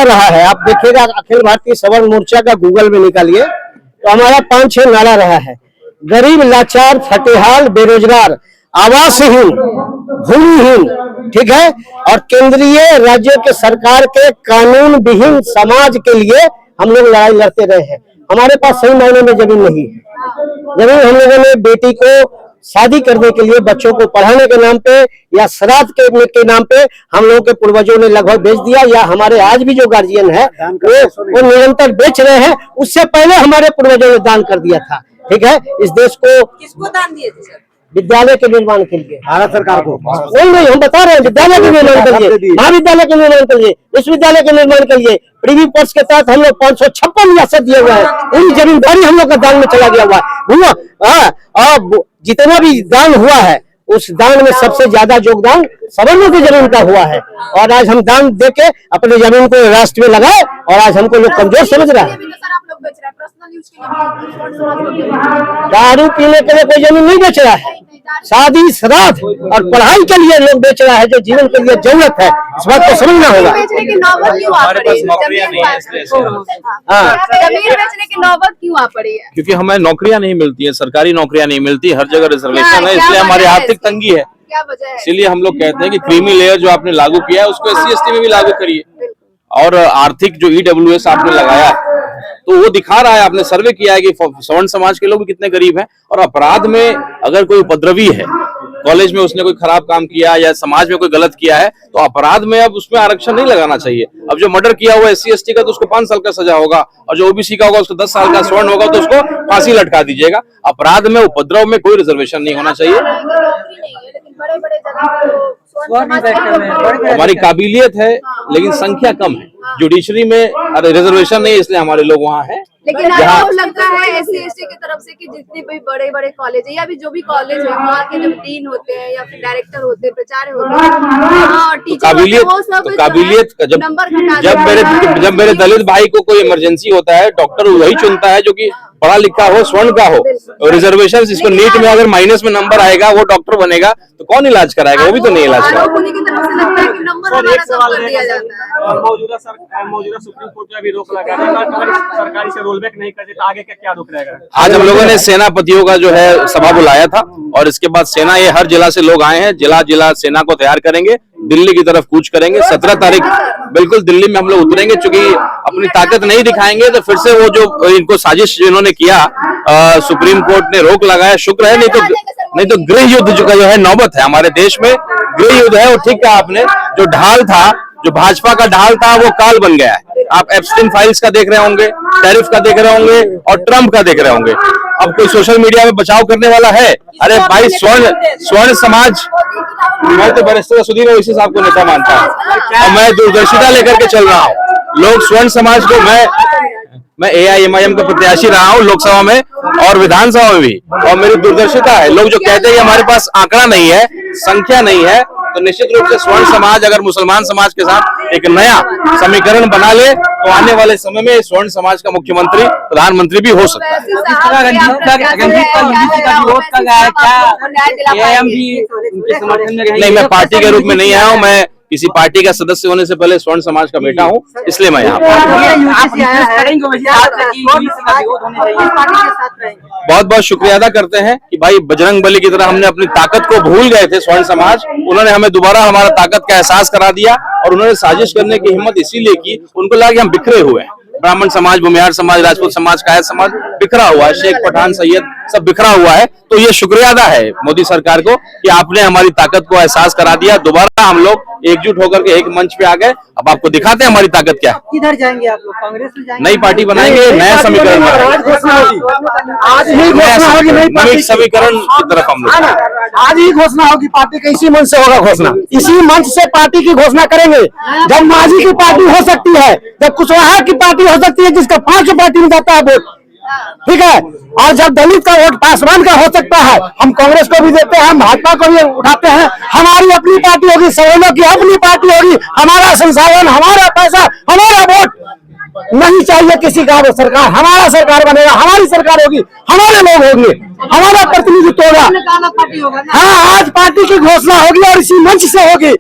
रहा है। आप देखिएगा अखिल भारतीय सवर्ण मोर्चा का गूगल में निकालिए तो हमारा 5-6 नारा रहा है। गरीब, लाचार, फटेहाल, बेरोजगार, आवासहीन, भूमिहीन, ठीक है, और केंद्रीय राज्य के सरकार के कानून विहीन समाज के लिए हम लोग लड़ाई लड़ते रहे हैं। हमारे पास सही मायने में जमीन नहीं है। जमीन हम लोगों ने बेटी को शादी करने के लिए, बच्चों को पढ़ाने के नाम पे या श्राद्ध के नाम पे हम लोगों के पूर्वजों ने लगभग बेच दिया, या हमारे आज भी जो गार्जियन है वो निरंतर बेच रहे हैं। उससे पहले हमारे पूर्वजों ने दान कर दिया था। ठीक है, इस देश को किसको दान दिए थे सर? विद्यालय के निर्माण के लिए, भारत सरकार को। नहीं, हम बता रहे हैं विद्यालय के निर्माण के लिए, महाविद्यालय के निर्माण के लिए, विश्वविद्यालय के निर्माण के लिए, प्रीवी पर्स के तहत हम लोग 556 रियासत दिए हुआ है। पूरी जमींदारी हम लोग का दान में चला गया हुआ है। और जितना भी दान हुआ है उस दान में सबसे ज्यादा योगदान सवर्णों की जमीन का हुआ है। और आज हम दान देके अपने जमीन को राष्ट्र में लगाए और आज हमको लोग कमजोर समझ रहा है। दारू पीने के लिए कोई जमीन नहीं बेच रहा है, शादी, श्राद्ध और पढ़ाई के लिए लोग बेच रहा है, जो जीवन के लिए जरूरत है। इस बात को समझना होगा। जमीन बेचने की नौबत क्यों आ पड़ी है? क्योंकि हमें नौकरियां नहीं मिलती है, सरकारी नौकरियां नहीं मिलती, हर जगह रिजर्वेशन है, इसलिए हमारी आर्थिक तंगी है। क्या वजह है? इसीलिए हम लोग कहते हैं कि क्रीमी लेयर जो आपने लागू किया है उसको SC/ST में भी लागू करिए। और आर्थिक जो EWS आपने लगाया है तो वो दिखा रहा है, आपने सर्वे किया है कि सवर्ण समाज के लोग भी कितने गरीब हैं। और अपराध में अगर कोई उपद्रवी है, कॉलेज में उसने कोई खराब काम किया या समाज में कोई गलत किया है, तो अपराध में अब उसमें आरक्षण नहीं लगाना चाहिए। अब जो मर्डर किया हुआ SC/ST का तो उसको 5 साल का सजा होगा, और जो OBC का होगा उसको 10 साल का, स्वर्ण होगा तो उसको फांसी लटका दीजिएगा। अपराध में, उपद्रव में कोई रिजर्वेशन नहीं होना चाहिए। हमारी काबिलियत है लेकिन संख्या कम है। जुडिशरी में रिजर्वेशन नहीं, इसलिए हमारे लोग वहाँ हैं। लेकिन आपको लगता है SC/ST की तरफ से कि जितने भी बड़े बड़े कॉलेज है या भी जो भी कॉलेज है, वहाँ के जब डीन होते हैं या फिर डायरेक्टर होते हैं, प्राचार्य होते हैं, काबिलियत जब मेरे दलित भाई को कोई इमरजेंसी होता है, डॉक्टर वही चुनता है जो कि पढ़ा लिखा हो, स्वर्ण का हो। और रिजर्वेशन, इसको नीट में अगर माइनस में नंबर आएगा वो डॉक्टर बनेगा, तो कौन इलाज कराएगा? वो भी तो नहीं इलाज कराएगा। मौजूदा सुप्रीम कोर्ट में भी रोक लगा है, अगर सरकारी से रोलबैक नहीं करते तो आगे क्या रुख रहेगा? आज हम लोगों ने सेनापतियों का जो है सभा बुलाया था, और इसके बाद सेना, ये हर जिला से लोग आए हैं, जिला सेना को तैयार करेंगे, दिल्ली की तरफ कूच करेंगे। 17 तारीख बिल्कुल दिल्ली में हम लोग उतरेंगे। चूंकि अपनी ताकत नहीं दिखाएंगे तो फिर से वो जो इनको साजिश इन्होंने किया, सुप्रीम कोर्ट ने रोक लगाया, शुक्र है, नहीं तो गृह युद्ध जो है नौबत है हमारे देश में। गृह युद्ध है, वो ठीक कहा आपने, जो ढाल था, जो भाजपा का ढाल था, वो काल बन गया है। आप एप्स्टीन फाइल्स का देख रहे होंगे, टैरिफ का देख रहे होंगे और ट्रम्प का देख रहे होंगे। अब कोई सोशल मीडिया में बचाव करने वाला है? अरे भाई, स्वर्ण समाज, मैं तो बैरिस्टर सुधीर ओवैसी साहब को नेता मानता हूँ और मैं दूरदर्शिता लेकर के चल रहा हूँ। लोग स्वर्ण समाज को, मैं AIMIM का प्रत्याशी रहा हूँ लोकसभा में और विधानसभा में भी, और मेरी दूरदर्शिता है। लोग जो कहते हैं कि हमारे पास आंकड़ा नहीं है, संख्या नहीं है, तो निश्चित रूप से स्वर्ण समाज अगर मुसलमान समाज के साथ एक नया समीकरण बना ले तो आने वाले समय में स्वर्ण समाज का मुख्यमंत्री, प्रधानमंत्री भी हो सकता है। नहीं, मैं पार्टी के रूप में नहीं आया हूँ, मैं किसी पार्टी का सदस्य होने से पहले स्वर्ण समाज का बेटा हूँ, इसलिए मैं यहाँ बहुत बहुत शुक्रिया अदा करते हैं कि भाई बजरंग बली की तरह हमने अपनी ताकत को भूल गए थे स्वर्ण समाज, उन्होंने हमें दोबारा हमारा ताकत का एहसास करा दिया। और उन्होंने साजिश करने की हिम्मत इसीलिए की, उनको लगा कि हम बिखरे हुए हैं। ब्राह्मण समाज, भूमिहार समाज, राजपूत समाज, कायद समाज बिखरा हुआ है, शेख, पठान, सैयद सब बिखरा हुआ है। तो ये शुक्रिया अदा है मोदी सरकार को कि आपने हमारी ताकत को एहसास करा दिया। दोबारा हम लोग एकजुट होकर के एक मंच पे आ गए। अब आपको दिखाते हैं हमारी ताकत क्या है। किधर जाएंगे आप लोग? कांग्रेस में जाएंगे? नई पार्टी बनाएंगे, नया समीकरण, नई समीकरण की तरफ हम लोग। आज ही घोषणा होगी पार्टी की, इसी मंच से होगा घोषणा, इसी मंच से पार्टी की घोषणा करेंगे। जब मांझी की पार्टी हो सकती है, जब कुशवाहा की पार्टी हो सकती है जिसका 5 पार्टी में जाता है वोट, ठीक है, और जब दलित का वोट पासवान का हो सकता है, हम कांग्रेस को भी देते हैं, हम भाजपा को भी उठाते हैं। हमारी अपनी पार्टी होगी, सवर्णों की अपनी पार्टी होगी, हमारा संसाधन, हमारा पैसा, हमारा वोट नहीं चाहिए किसी का। सरकार हमारा सरकार बनेगा, हमारी सरकार होगी, हमारे लोग होंगे, हमारा प्रतिनिधित्व होगा। हाँ, आज पार्टी की घोषणा होगी और इसी मंच से होगी।